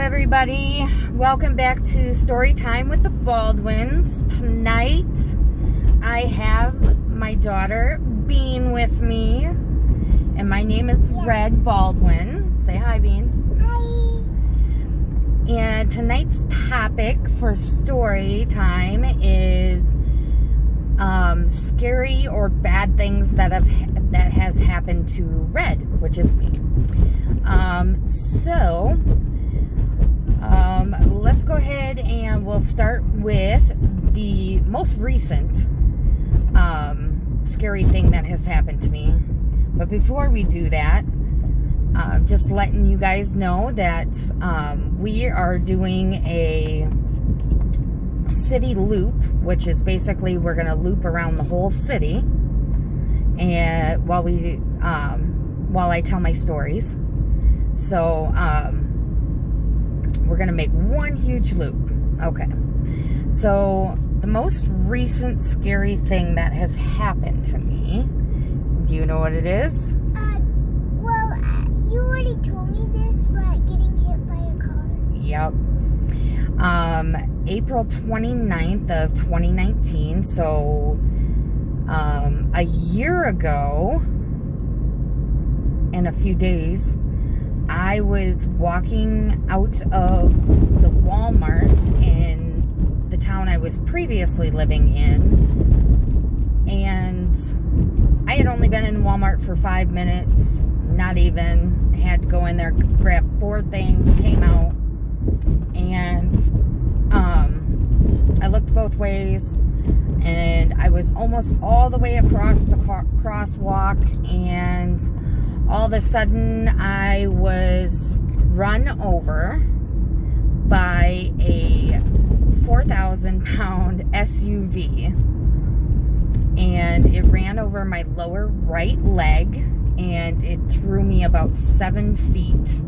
everybody. Welcome back to Story Time with the Baldwins. Tonight, I have my daughter, Bean, with me. And my name is Red Baldwin. Say hi, Bean. Hi. And tonight's topic for Story Time is scary or bad things that has happened to Red, which is me. Let's go ahead and we'll start with the most recent scary thing that has happened to me. But before we do that, just letting you guys know that we are doing a city loop, which is basically we're going to loop around the whole city, and while I tell my stories. So we're gonna make one huge loop. Okay, so the most recent scary thing that has happened to me, do you know what it is? You already told me this, but getting hit by a car. Yep. April 29th of 2019, so a year ago in a few days, I was walking out of the Walmart in the town I was previously living in, and I had only been in Walmart for 5 minutes, not even. I had to go in there, grab 4 things, came out, and I looked both ways, and I was almost all the way across the crosswalk, and all of a sudden I was run over by a 4,000-pound SUV, and it ran over my lower right leg, and it threw me about 7 feet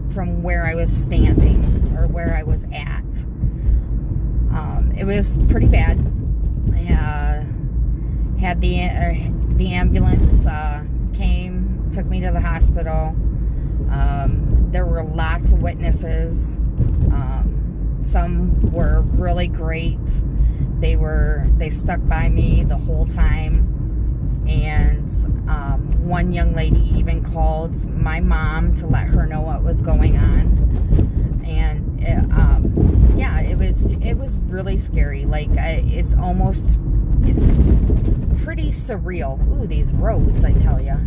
from where I was standing, or where I was at. It was pretty bad. Had the ambulance came, took me to the hospital. There were lots of witnesses. Some were really great. They stuck by me the whole time. And one young lady even called my mom to let her know what was going on. And yeah, it was really scary. Like, it's pretty surreal. Ooh, these roads, I tell ya.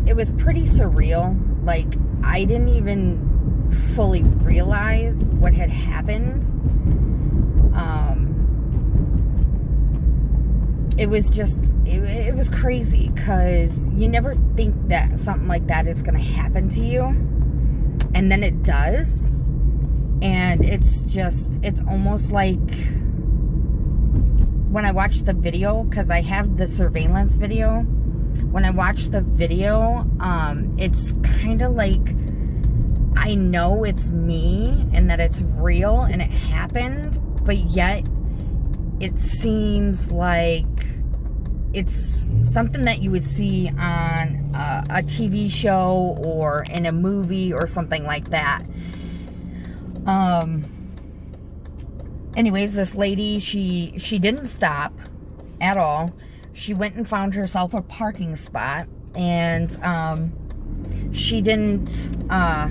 It was pretty surreal. Like, I didn't even fully realize what had happened. It was just, it was crazy, because you never think that something like that is going to happen to you. And then it does. And it's almost like, when I watched the video, because I have the surveillance video, when I watched the video, it's kind of like, I know it's me and that it's real and it happened, but yet it seems like it's something that you would see on a TV show or in a movie or something like that. Anyways, this lady, she didn't stop at all. She went and found herself a parking spot, and she didn't ask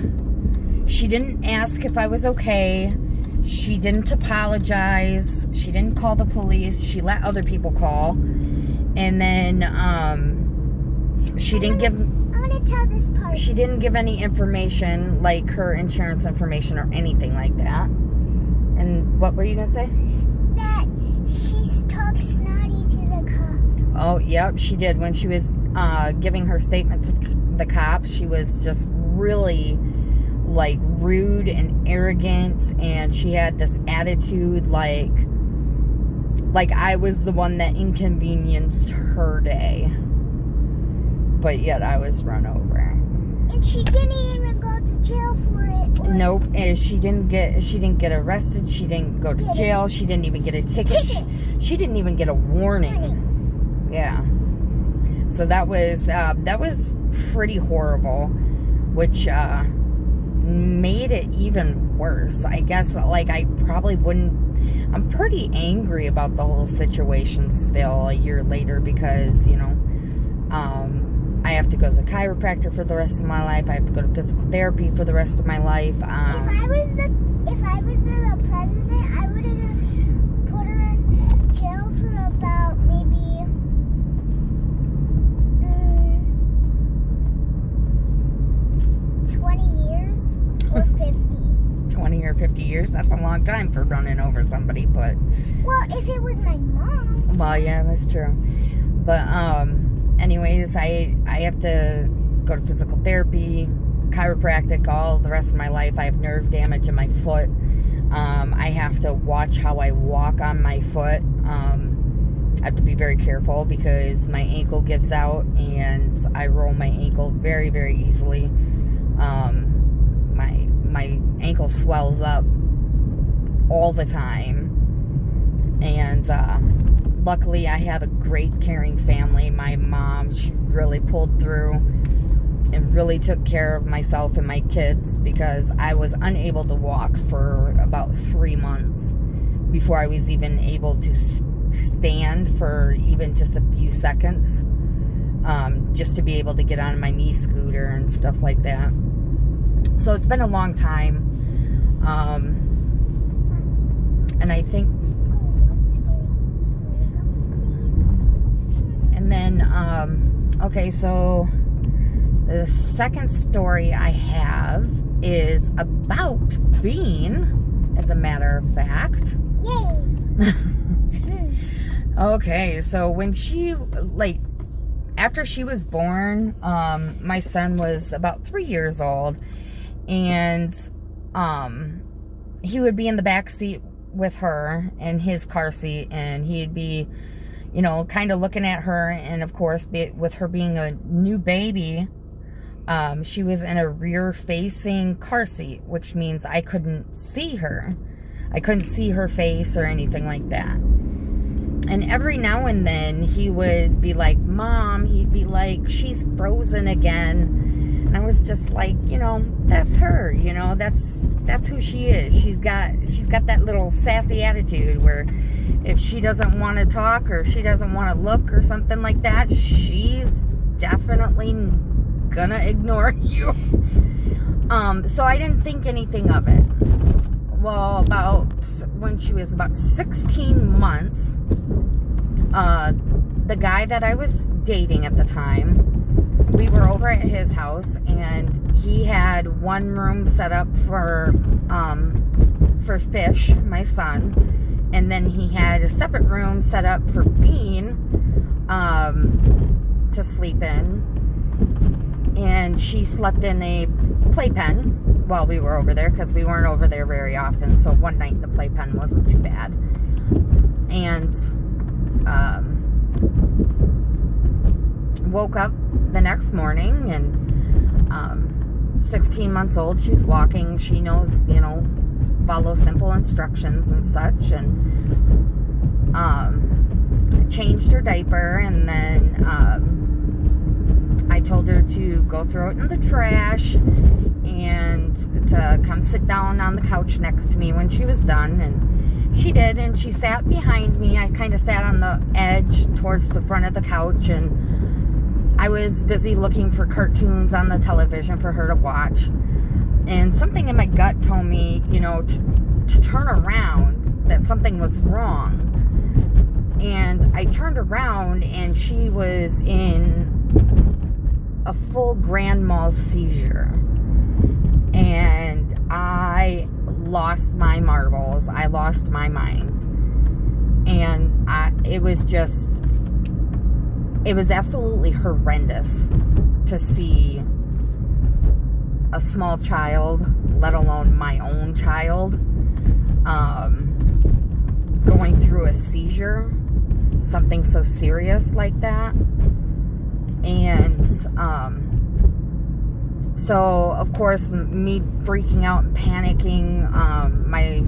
if I was okay. She didn't apologize. She didn't call the police. She let other people call. And then she didn't give any information, like her insurance information or anything like that. And what were you gonna say? That she talked snotty to the cops. Oh, yep, she did. When she was giving her statement to the cops, she was just really, like, rude and arrogant, and she had this attitude like I was the one that inconvenienced her day. But yet I was run over. And she didn't even go to jail for it. Nope. She didn't get arrested. She didn't go to jail. She didn't even get a ticket. She didn't even get a warning. Yeah. So that was pretty horrible. which made it even worse. I guess, like, I probably wouldn't. I'm pretty angry about the whole situation still a year later because, you know, I have to go to the chiropractor for the rest of my life. I have to go to physical therapy for the rest of my life. If I was the president, I would have put her in jail for about maybe 20 years or 50. 20 or 50 years? That's a long time for running over somebody, but... Well, if it was my mom. Well, yeah, that's true. But, anyways, I have to go to physical therapy, chiropractic all the rest of my life. I have nerve damage in my foot. I have to watch how I walk on my foot. I have to be very careful because my ankle gives out and I roll my ankle very, very easily. My ankle swells up all the time. And luckily I have a great caring family. My mom, she really pulled through and really took care of myself and my kids because I was unable to walk for about 3 months before I was even able to stand for even just a few seconds, just to be able to get on my knee scooter and stuff like that. So it's been a long time, and I think, and then, okay, so the second story I have is about Bean, as a matter of fact. Yay! Okay, so when she, like, after she was born, my son was about 3 years old, and he would be in the back seat with her in his car seat, and he'd be, you know, kind of looking at her, and of course, with her being a new baby, she was in a rear-facing car seat, which means I couldn't see her. I couldn't see her face or anything like that. And every now and then, he would be like, Mom, he'd be like, she's frozen again. And I was just like, you know, that's her, you know, that's who she is. She's got that little sassy attitude where if she doesn't want to talk or she doesn't want to look or something like that, she's definitely gonna ignore you. So I didn't think anything of it. Well, about when she was about 16 months, the guy that I was dating at the time, we were over at his house, and he had one room set up for Fish, my son, and then he had a separate room set up for Bean to sleep in, and she slept in a playpen while we were over there, because we weren't over there very often, so one night in the playpen wasn't too bad. And woke up the next morning, and 16 months old, she's walking, she knows, you know, follow simple instructions and such, and changed her diaper, and then I told her to go throw it in the trash and to come sit down on the couch next to me when she was done, and she did, and she sat behind me. I kind of sat on the edge towards the front of the couch, and I was busy looking for cartoons on the television for her to watch, and something in my gut told me, you know, to turn around, that something was wrong. And I turned around, and she was in a full grand mal seizure, and I lost my marbles. I lost my mind, and it was absolutely horrendous to see a small child, let alone my own child, going through a seizure, something so serious like that. And so of course, me freaking out and panicking, my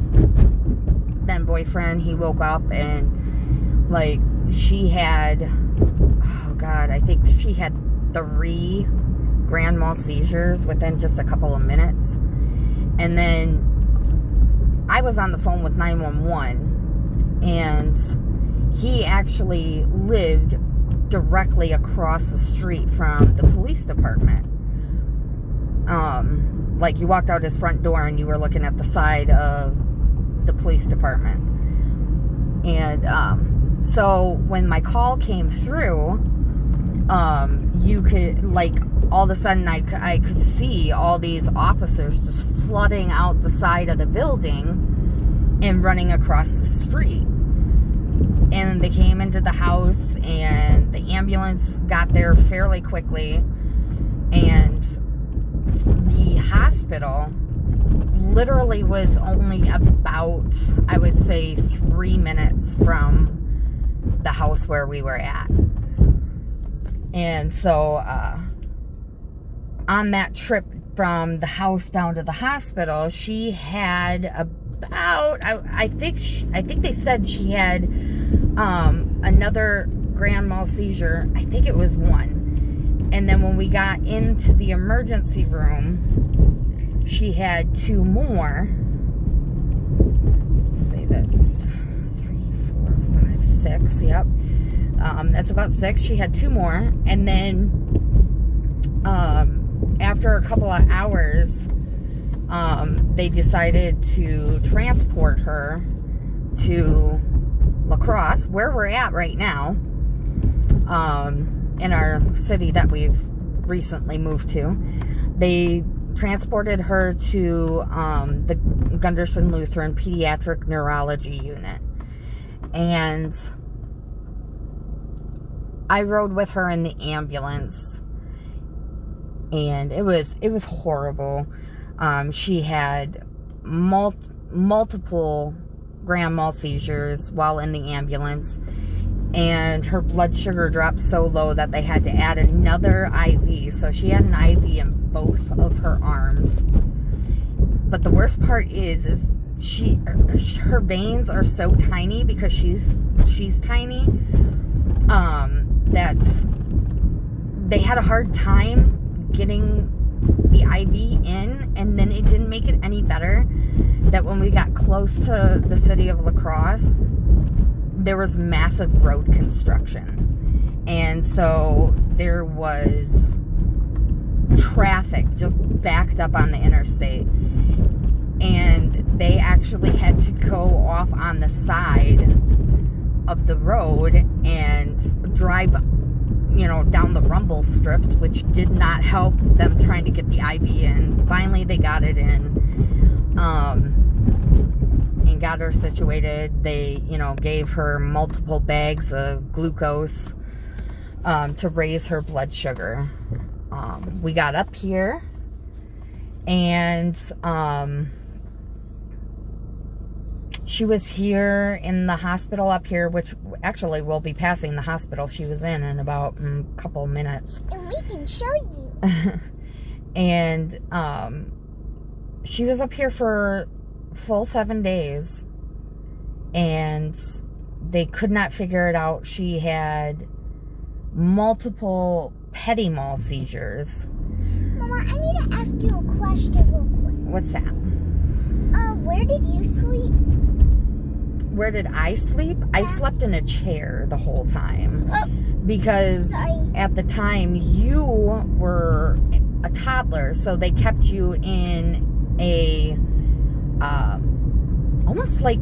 then boyfriend, he woke up, and like, she had, oh God, I think she had 3 grand mal seizures within just a couple of minutes. And then I was on the phone with 911, and he actually lived directly across the street from the police department. Like, you walked out his front door and you were looking at the side of the police department. And so when my call came through, you could, like, all of a sudden I could see all these officers just flooding out the side of the building and running across the street. And they came into the house, and the ambulance got there fairly quickly, and the hospital literally was only about, I would say, 3 minutes from the house where we were at. And so on that trip from the house down to the hospital, she had about, I think they said she had another grand mal seizure. I think it was one. And then when we got into the emergency room, she had 2 more. Let's see, that's 3, 4, 5, 6. Yep. That's about 6. She had 2 more. And then after a couple of hours, they decided to transport her to La Crosse, where we're at right now, in our city that we've recently moved to. They transported her to the Gunderson Lutheran Pediatric Neurology Unit. And I rode with her in the ambulance, and it was horrible. She had multiple grand mal seizures while in the ambulance, and her blood sugar dropped so low that they had to add another IV. So she had an IV in both of her arms. But the worst part is her veins are so tiny, because she's tiny, that they had a hard time getting the IV in. And then it didn't make it any better that when we got close to the city of La Crosse, there was massive road construction. And so there was traffic just backed up on the interstate. And they actually had to go off on the side of the road and drive, down the rumble strips, which did not help them trying to get the IV in. Finally, they got it in. And got her situated. They, gave her multiple bags of glucose to raise her blood sugar. We got up here, and she was here in the hospital up here, which actually we'll be passing the hospital she was in about a couple minutes. And we can show you. And she was up here for full 7 days, and they could not figure it out. She had multiple petit mal seizures. Mama, I need to ask you a question real quick. What's that? Where did you sleep? Where did I sleep? Yeah. I slept in a chair the whole time. Oh, Because sorry. at the time you were a toddler, so they kept you in a almost like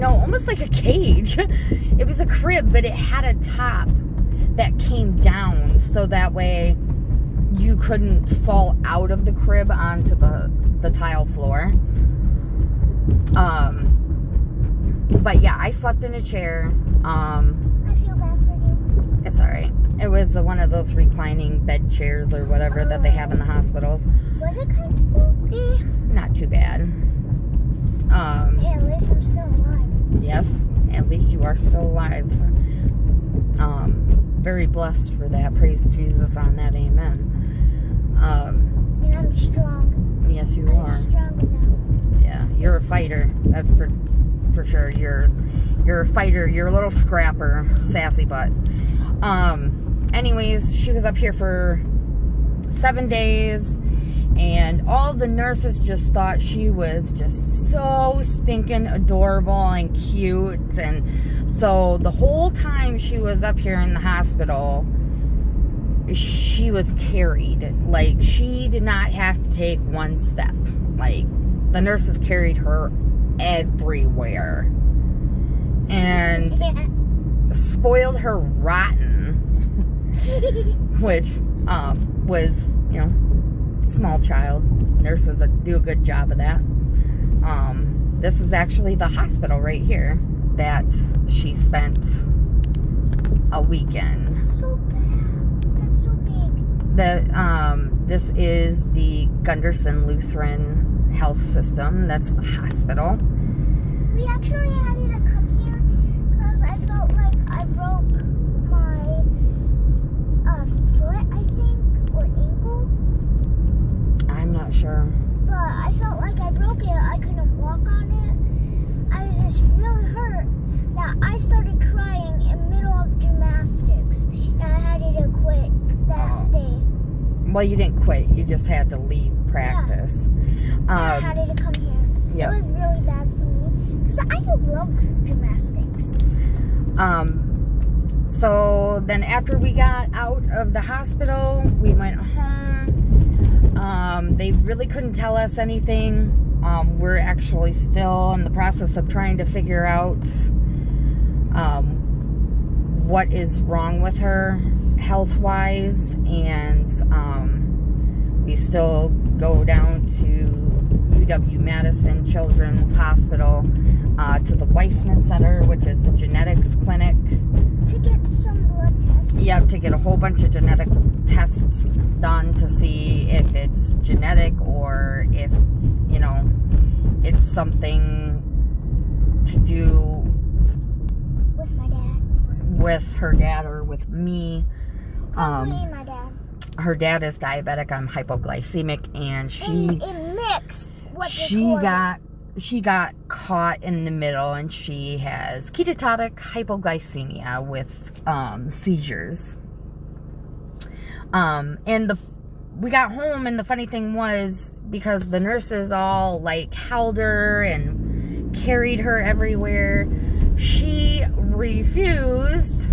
almost like a cage. It was a crib, but it had a top that came down, so that way you couldn't fall out of the crib onto the tile floor. But yeah, I slept in a chair. I feel bad for you. It's alright. It was one of those reclining bed chairs or whatever that they have in the hospitals. Was it comfortable? Not too bad. Yeah, at least I'm still alive. Yes, at least you are still alive. Very blessed for that. Praise Jesus on that. Amen. And I'm strong. Yes, you I'm are. strong enough. Yeah, you're a fighter. That's for sure. You're a fighter. You're a little scrapper, sassy butt. anyways, she was up here for 7 days, and all the nurses just thought she was just so stinking adorable and cute. And so the whole time she was up here in the hospital, she was carried. Like, she did not have to take one step. Like, the nurses carried her everywhere and spoiled her rotten, which was, you know, small child. Nurses do a good job of that. This is actually the hospital right here that she spent a weekend. That's so bad. That's so big. This is the Gunderson Lutheran Health System. That's the hospital. We actually had to come here because I felt like I broke my foot, I think, or ankle. I'm not sure. But I felt like I broke it. I couldn't walk on it. I was just really hurt that I started crying in the middle of gymnastics, and I had to quit that day. Well, you didn't quit. You just had to leave practice. I had to come here. Yep. It was really bad for me because I love gymnastics. So then after we got out of the hospital, we went home. They really couldn't tell us anything. We're actually still in the process of trying to figure out what is wrong with her health-wise, and we still go down to UW-Madison Children's Hospital, to the Weissman Center, which is the genetics clinic. To get some blood tests. Yep, to get a whole bunch of genetic tests done to see if it's genetic or if, you know, it's something to do with my dad. With her dad or with me. Probably my dad. Her dad is diabetic. I'm hypoglycemic, and it mixed. She got caught in the middle, and she has ketotic hypoglycemia with seizures. And we got home, and the funny thing was, because the nurses all like held her and carried her everywhere, she refused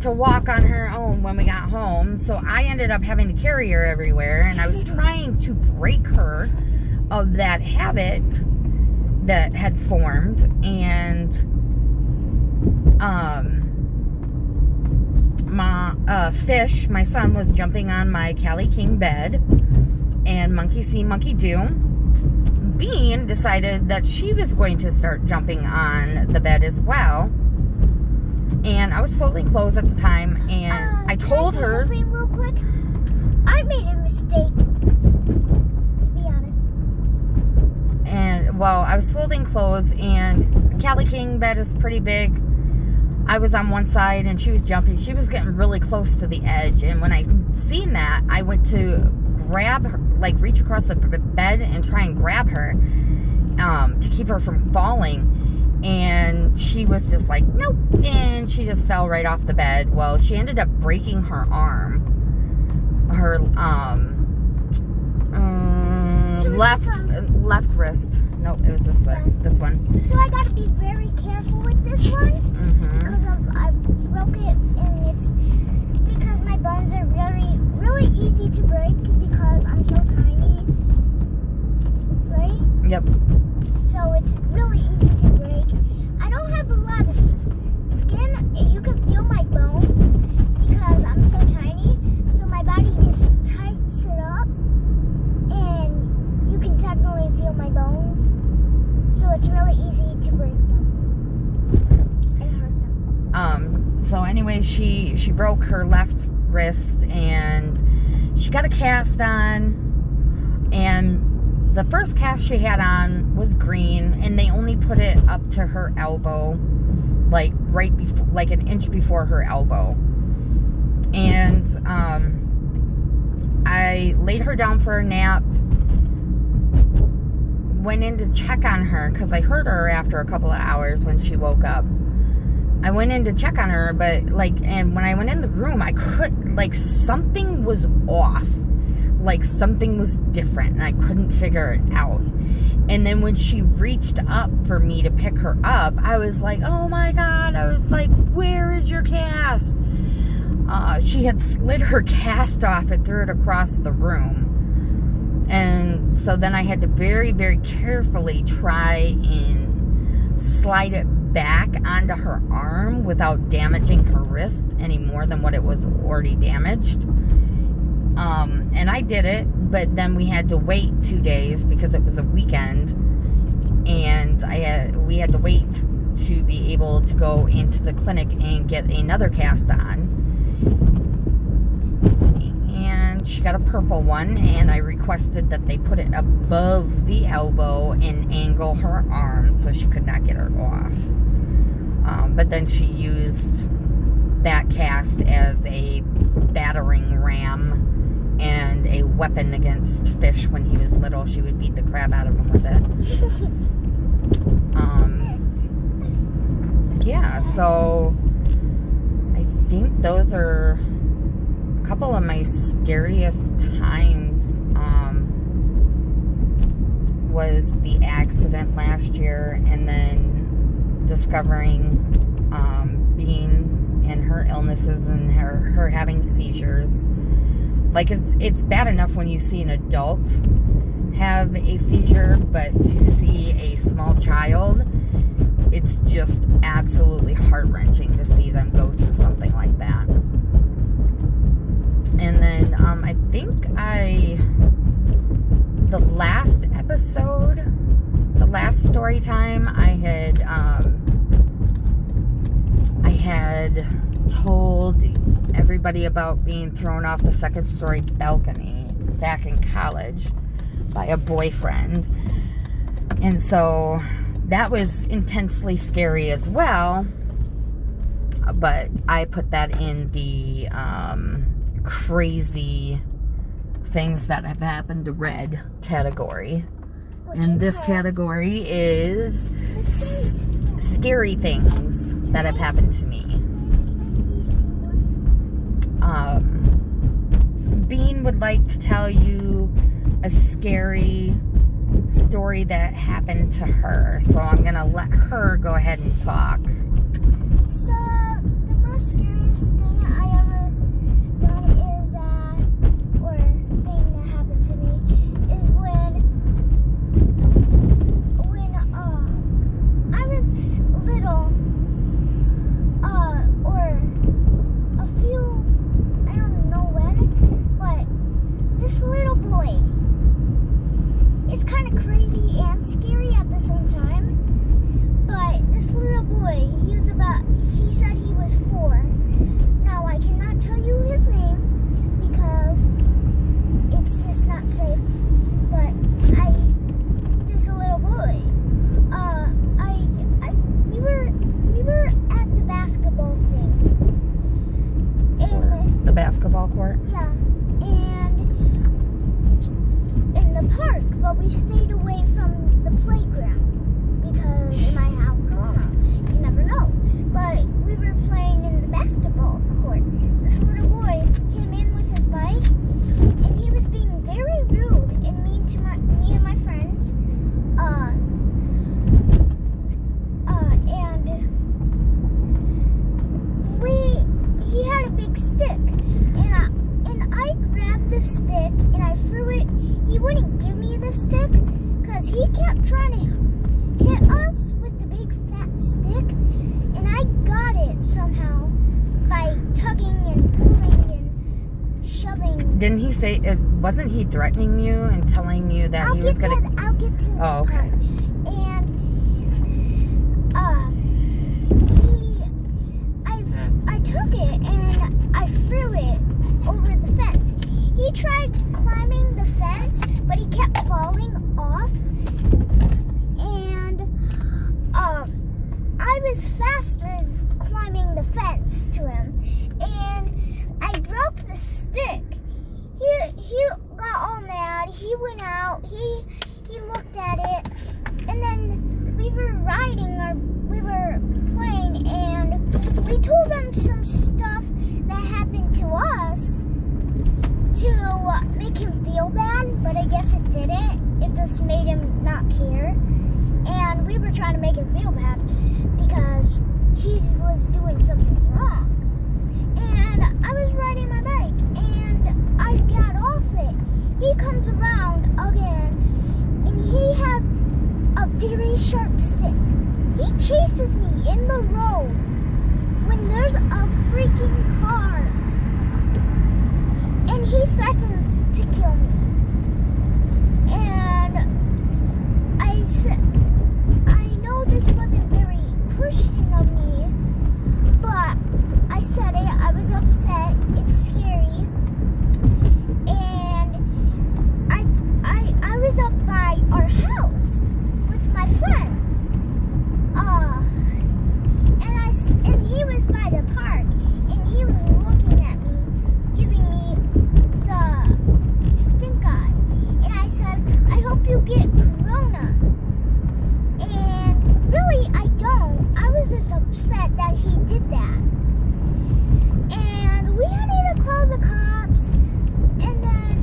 to walk on her own when we got home. So I ended up having to carry her everywhere, and I was trying to break her of that habit that had formed. And Fish, my son, was jumping on my Callie King bed, and Monkey See, Monkey Do, Bean decided that she was going to start jumping on the bed as well. And I was folding clothes at the time, and I told her, real quick? I made a mistake, to be honest. And well, I was folding clothes, and Callie King bed is pretty big. I was on one side and she was jumping. She was getting really close to the edge, and when I seen that, I went to grab her, like reach across the bed and try and grab her to keep her from falling, and she was just like, nope, and she just fell right off the bed. Well, she ended up breaking her arm, her left wrist. Nope, it was this one. So I gotta be very careful with this one, because I broke it, and it's because my bones are really easy to break because I'm so tiny, right? Yep. So it's really easy to break. I don't have a lot of skin. You can feel my bones because I'm so tiny. So my body just tights it up, and you can technically feel my bones. So it's really easy to break them and hurt them. So anyway, she broke her left wrist, and she got a cast on, and the first cast she had on was green, and they only put it up to her elbow, like right before, like an inch before her elbow. And I laid her down for a nap, went in to check on her because I heard her after a couple of hours when she woke up, I went in to check on her, but like, and when I went in the room, I could, like, something was off. Like, something was different, and I couldn't figure it out. And then when she reached up for me to pick her up, I was like, oh my God. I was like, where is your cast? She had slid her cast off and threw it across the room. And so then I had to very, very carefully try and slide it back onto her arm without damaging her wrist any more than what it was already damaged. And I did it, but then we had to wait 2 days because it was a weekend, and we had to wait to be able to go into the clinic and get another cast on. And she got a purple one, and I requested that they put it above the elbow and angle her arm so she could not get her off. But then she used that cast as a battering ram and a weapon against Fish. When he was little, she would beat the crap out of him with it. Yeah, so I think those are a couple of my scariest times. Was the accident last year, and then discovering being in her illnesses and her having seizures. Like, it's bad enough when you see an adult have a seizure, but to see a small child, it's just absolutely heart-wrenching to see them go through something like that. And then I think the last episode, the last story time, I had told everybody about being thrown off the second-story balcony back in college by a boyfriend. And so that was intensely scary as well, but I put that in the crazy things that have happened to Red category. And this category is scary things that have happened to me. Bean would like to tell you a scary story that happened to her, so I'm gonna let her go ahead and talk. So the most scariest thing I ever done is or thing that happened to me is when I was little, or a few, I don't know when, but this little boy, it's kind of crazy and scary at the same time, but this little boy, he said he was 4. Now I cannot tell you his name because it's just not safe, but this little boy, we were at the basketball thing. The basketball court? Yeah, and in the park, but we stayed away from the playground because it might have corona. You never know. But we were playing in the basketball court. This little boy came in with his bike, and he was being very rude and mean to me and my friends. He had a big stick, and I grabbed the stick and I threw it. He wouldn't give me the stick because he kept trying to hit us with the big fat stick, and I got it somehow by tugging and pulling and shoving. Didn't he say, wasn't he threatening you and telling you that he was going to... I'll get to it. Oh, okay. And I took it and I threw it over the fence. He tried climbing the fence, but he kept falling off. And I was faster climbing the fence to him, and I broke the stick. He got all mad. He went out. He looked at it, and then we were playing, and trying to make him feel bad because he was doing something wrong. And I was riding my bike and I got off it. He comes around again and he has a very sharp stick. He chases me in the road when there's a freaking car. And he threatens to kill me. And I said, I know this wasn't very Christian of me, but I said it. I was upset. It's scary. And I was up by our house with my friends. And he was by the park, and he was looking at me, giving me the stink eye. And I said, I hope you get corona. And really, I don't. I was just upset that he did that. And we had to call the cops. And then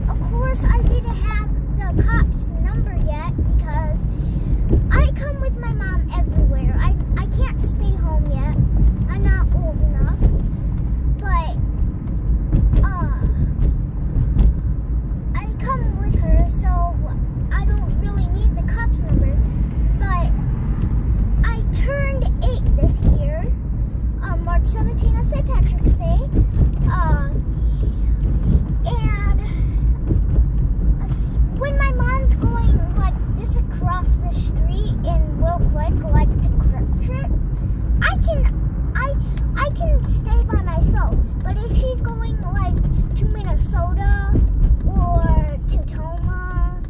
of course, I didn't have the cops' number yet because I come with my mom everywhere. I can't stay home yet. I'm not old enough. But I come with her, so I don't really need the cops' number. But I turned 8 this year, March 17th on St. Patrick's Day. And when my mom's going like this across the street in real quick, like to Quick Trip, I can stay by myself. But if she's going like to Minnesota or to Toma,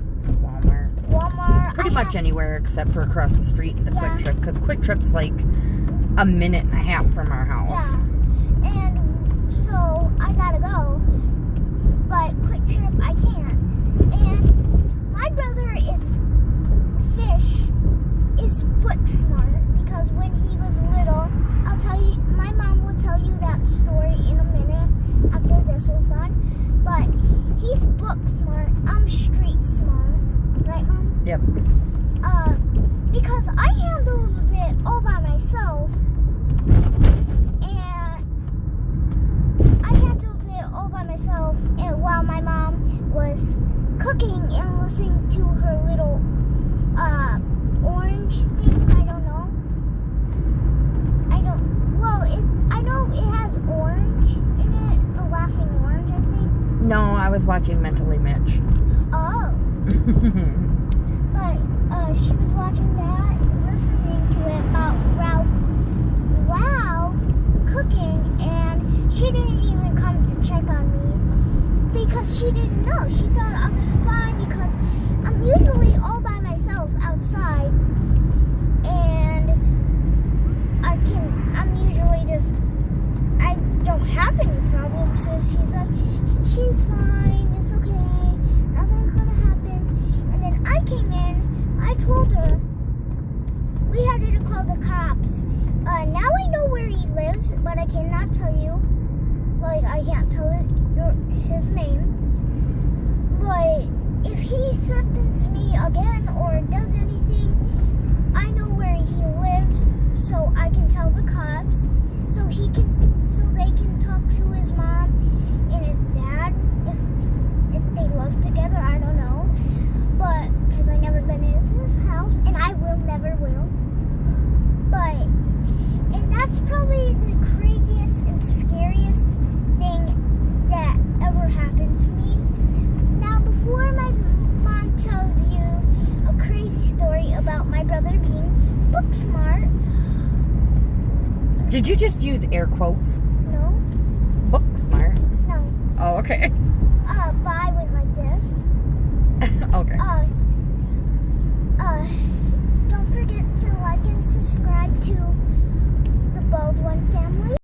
Walmart, Pretty much anywhere except for across the street into Yeah. Quick Trip, because Quick Trip's like a minute and a half from our house. Yeah. And so I gotta go. But Quick Trip I can't. And my brother is book smart because when he was little, I'll tell you, my mom will tell you that story in a minute after this is done. But he's book smart. I'm street smart. Right, Mom? Yep. Because I handled it all by myself. And I handled it all by myself, and while my mom was cooking and listening to her little orange thing. I know it has orange in it, the laughing orange, I think. No, I was watching Mentally Mitch. Oh. But she was watching that, listening to it about wow cooking, and she didn't even come to check on me because she didn't know. She thought I was fine because I'm usually all by myself outside, and I'm usually just, I don't have any problems. So she's like, she's fine, it's okay, nothing's gonna happen. And then I came in, I told her, we had to call the cops. Now I know where he lives, but I cannot tell you. Like, I can't tell his name. But if he threatens me again or does anything, I know where he lives, so I can tell the cops, so they can talk to his mom and his dad if they live together. I don't know, but because I never been in his house, and I never will. And that's probably the craziest and scariest thing that ever happened to me. Now, before my mom tells you a crazy story about my brother being book smart. Did you just use air quotes? No. Book smart? No. Oh, okay. But I went like this. Okay. Don't forget to like and subscribe to the Baldwin family.